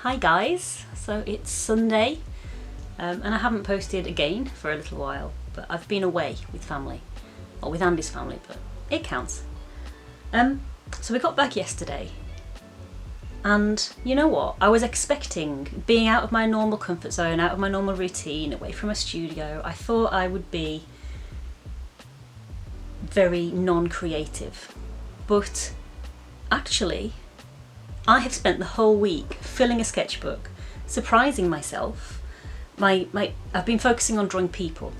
Hi guys, so it's Sunday and I haven't posted again for a little while, but I've been away with family, or with Andy's family, but it counts. So we got back yesterday and you know what, I was expecting being out of my normal comfort zone, out of my normal routine, away from a studio. I thought I would be very non-creative, but actually I have spent the whole week filling a sketchbook, surprising myself. I've been focusing on drawing people,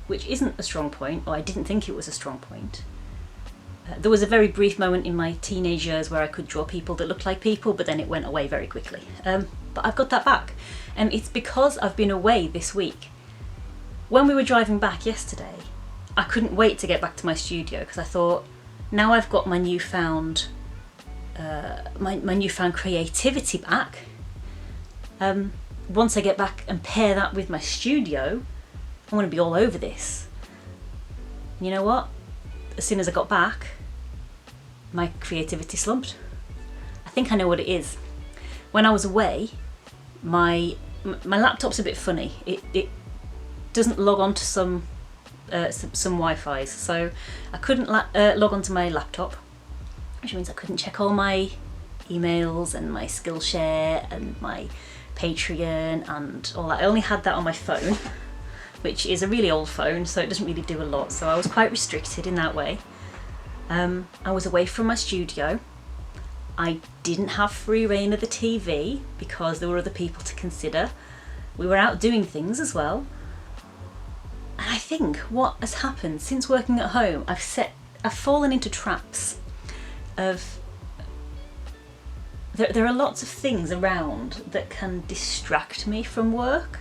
which isn't a strong point, or I didn't think it was a strong point. There was a very brief moment in my teenage years where I could draw people that looked like people, but then it went away very quickly. But I've got that back, and it's because I've been away this week. When we were driving back yesterday, I couldn't wait to get back to my studio because I thought, now I've got my newfound creativity back. Once I get back and pair that with my studio, I want to be all over this. You know what? As soon as I got back, my creativity slumped. I think I know what it is. When I was away, my laptop's a bit funny. It doesn't log on to some Wi-Fi's, so I couldn't log onto my laptop, which means I couldn't check all my emails and my Skillshare and my Patreon and all that. I only had that on my phone, which is a really old phone, so it doesn't really do a lot, so I was quite restricted in that way. I was away from my studio. I didn't have free reign of the TV because there were other people to consider. We were out doing things as well. And I think what has happened since working at home, I've fallen into traps of there are lots of things around that can distract me from work,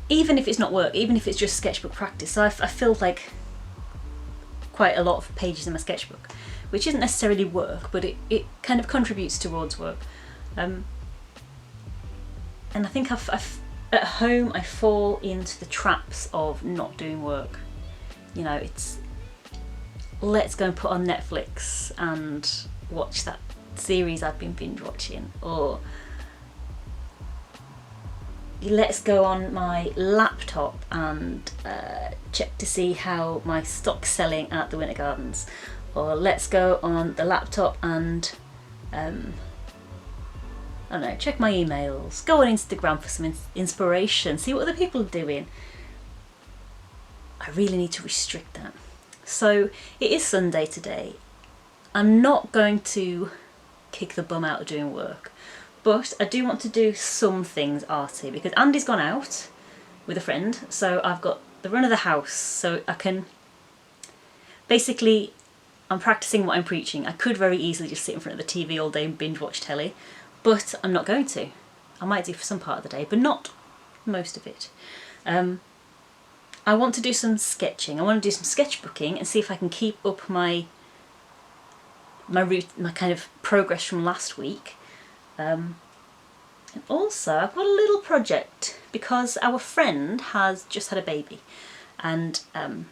even if it's not work, even if it's just sketchbook practice. So I filled like quite a lot of pages in my sketchbook, which isn't necessarily work, but it kind of contributes towards work. And I think at home I fall into the traps of not doing work. You know, it's let's go and put on Netflix and watch that series I've been binge watching, or let's go on my laptop and check to see how my stock's selling at the Winter Gardens, or let's go on the laptop and I don't know, check my emails, go on Instagram for some inspiration, see what other people are doing. I really need to restrict that. So it is Sunday today. I'm not going to kick the bum out of doing work, but I do want to do some things arty because Andy's gone out with a friend, so I've got the run of the house, so I can basically, I'm practicing what I'm preaching. I could very easily just sit in front of the TV all day and binge watch telly, but I'm not going to. I might do for some part of the day, but not most of it. I want to do some sketching. I want to do some sketchbooking and see if I can keep up my kind of progress from last week. And also I've got a little project because our friend has just had a baby, and I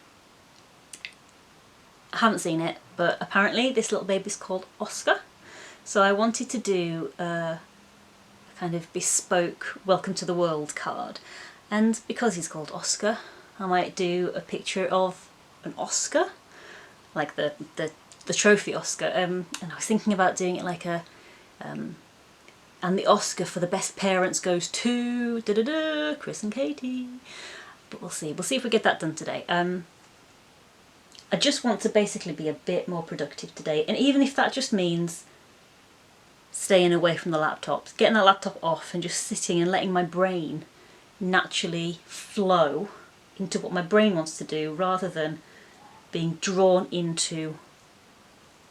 haven't seen it, but apparently this little baby's called Oscar. So I wanted to do a kind of bespoke welcome to the world card, and because he's called Oscar, I might do a picture of an Oscar, like the trophy Oscar, and I was thinking about doing it like a and the Oscar for the best parents goes to Chris and Katie, but we'll see if we get that done today. I just want to basically be a bit more productive today, and even if that just means staying away from the laptop, getting the laptop off and just sitting and letting my brain naturally flow into what my brain wants to do rather than being drawn into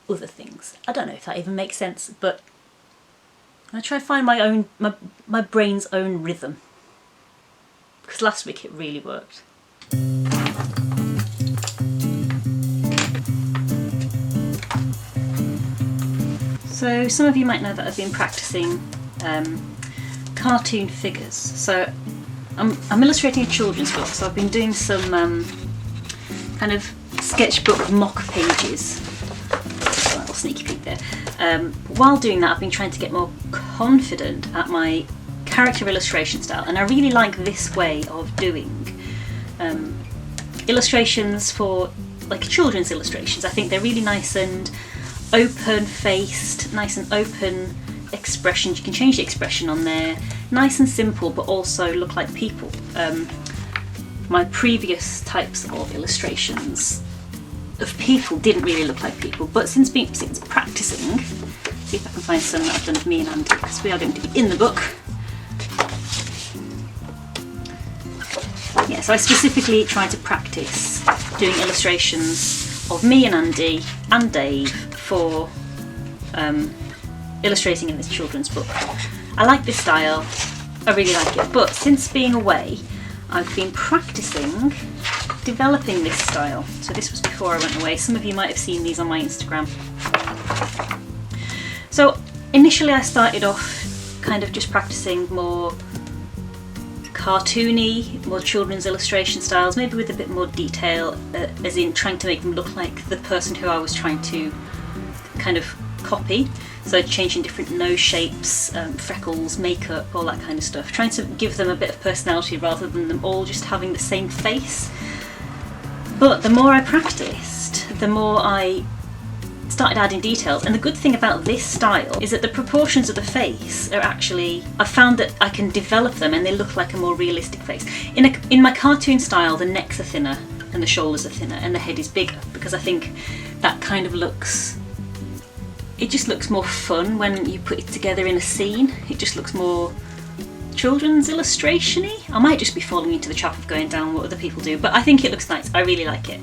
other things. I don't know if that even makes sense, but I try and find my brain's own rhythm, because last week it really worked. So some of you might know that I've been practicing cartoon figures. So I'm illustrating a children's book, so I've been doing some kind of sketchbook mock pages. sneaky peek there. While doing that, I've been trying to get more confident at my character illustration style, and I really like this way of doing illustrations for like children's illustrations. I think they're really nice and open-faced, nice and open expressions. You can change the expression on there, nice and simple, but also look like people. My previous types of illustrations of people didn't really look like people, but since practicing, see if I can find some that I've done of me and Andy, because we are going to be in the book. Yeah, so I specifically tried to practice doing illustrations of me and Andy and Dave for illustrating in this children's book. I like this style, I really like it, but since being away I've been practicing developing this style. So this was before I went away. Some of you might have seen these on my Instagram. So initially I started off kind of just practicing more cartoony, more children's illustration styles, maybe with a bit more detail, as in trying to make them look like the person who I was trying to kind of copy. So changing different nose shapes, freckles, makeup, all that kind of stuff. Trying to give them a bit of personality rather than them all just having the same face. But the more I practiced, the more I started adding details, and the good thing about this style is that the proportions of the face are actually, I've found that I can develop them and they look like a more realistic face. In my cartoon style, the necks are thinner and the shoulders are thinner and the head is bigger, because I think that kind of looks, it just looks more fun when you put it together in a scene. It just looks more children's illustration-y. I might just be falling into the trap of going down what other people do, but I think it looks nice. I really like it.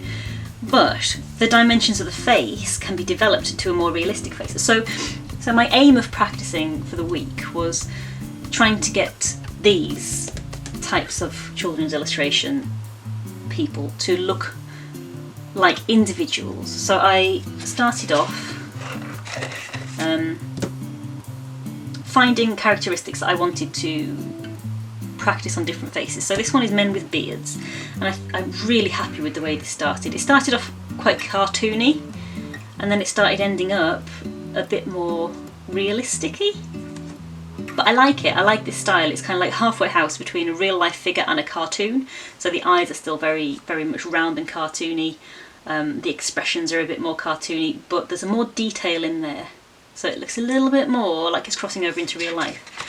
But the dimensions of the face can be developed into a more realistic face. So my aim of practicing for the week was trying to get these types of children's illustration people to look like individuals. So I started off finding characteristics that I wanted to practice on different faces. So this one is men with beards, and I'm really happy with the way this started. It started off quite cartoony, and then it started ending up a bit more realistic-y. But I like it, I like this style. It's kind of like halfway house between a real life figure and a cartoon. So the eyes are still very, very much round and cartoony. The expressions are a bit more cartoony, but there's a more detail in there. So it looks a little bit more like it's crossing over into real life.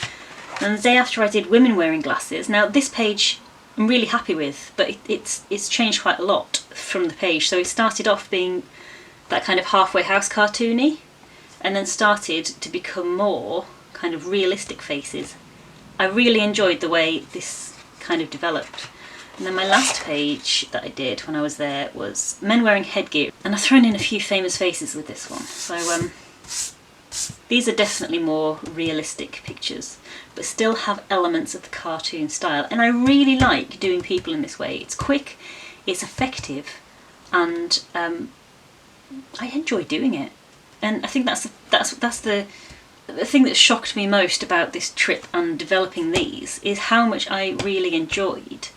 And the day after I did women wearing glasses. Now this page I'm really happy with, but it's changed quite a lot from the page. So it started off being that kind of halfway house cartoony, and then started to become more kind of realistic faces. I really enjoyed the way this kind of developed. And then my last page that I did when I was there was men wearing headgear, and I've thrown in a few famous faces with this one. So these are definitely more realistic pictures, but still have elements of the cartoon style. And I really like doing people in this way. It's quick, it's effective, and I enjoy doing it. And I think that's the thing that shocked me most about this trip and developing these, is how much I really enjoyed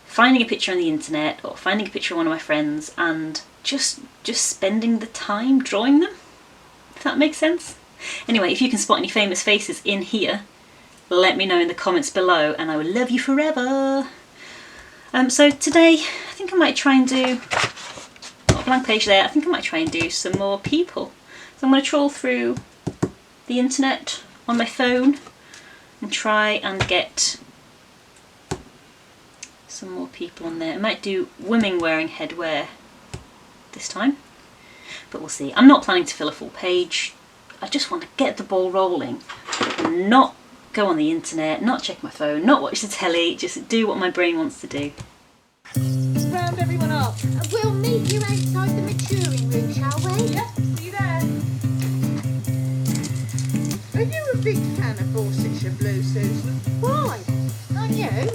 finding a picture on the internet or finding a picture of one of my friends and just spending the time drawing them. If that makes sense. Anyway, if you can spot any famous faces in here, let me know in the comments below and I will love you forever. So today I think I might try and do, got a blank page there, I think I might try and do some more people. So I'm going to trawl through the internet on my phone and try and get some more people on there. I might do women wearing headwear this time, but we'll see. I'm not planning to fill a full page. I just want to get the ball rolling and not go on the internet, not check my phone, not watch the telly, just do what my brain wants to do. Round everyone up. We'll meet you outside the maturing room, shall we? Yep, see you there. Are you a big fan of Dorsetshire Blue, Susan? Why? Aren't you?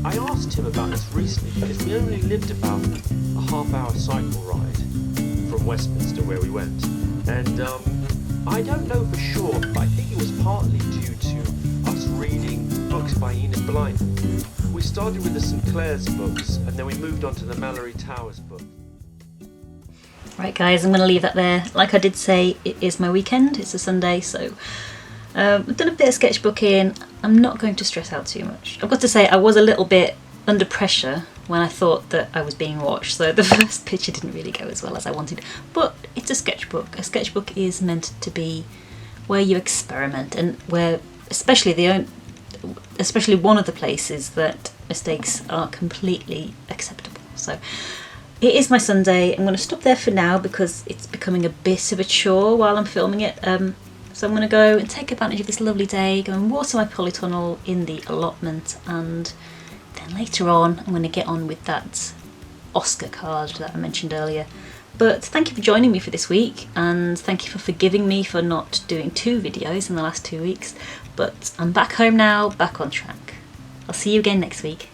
I asked him about about this recently because we only lived about a half-hour cycle ride from Westminster where we went, and I don't know for sure, but I think it was partly due to us reading books by Enid Blyton. We started with the St Clair's books, and then we moved on to the Mallory Towers book. Right guys, I'm going to leave that there. Like I did say, it is my weekend, it's a Sunday, so I've done a bit of sketchbooking. I'm not going to stress out too much. I've got to say I was a little bit under pressure when I thought that I was being watched, so the first picture didn't really go as well as I wanted, but it's a sketchbook. A sketchbook is meant to be where you experiment, and where especially one of the places that mistakes are completely acceptable. So it is my Sunday. I'm going to stop there for now because it's becoming a bit of a chore while I'm filming it. So I'm going to go and take advantage of this lovely day, go and water my polytunnel in the allotment, and then later on I'm going to get on with that Oscar card that I mentioned earlier. But thank you for joining me for this week, and thank you for forgiving me for not doing 2 videos in the last 2 weeks. But I'm back home now, back on track. I'll see you again next week.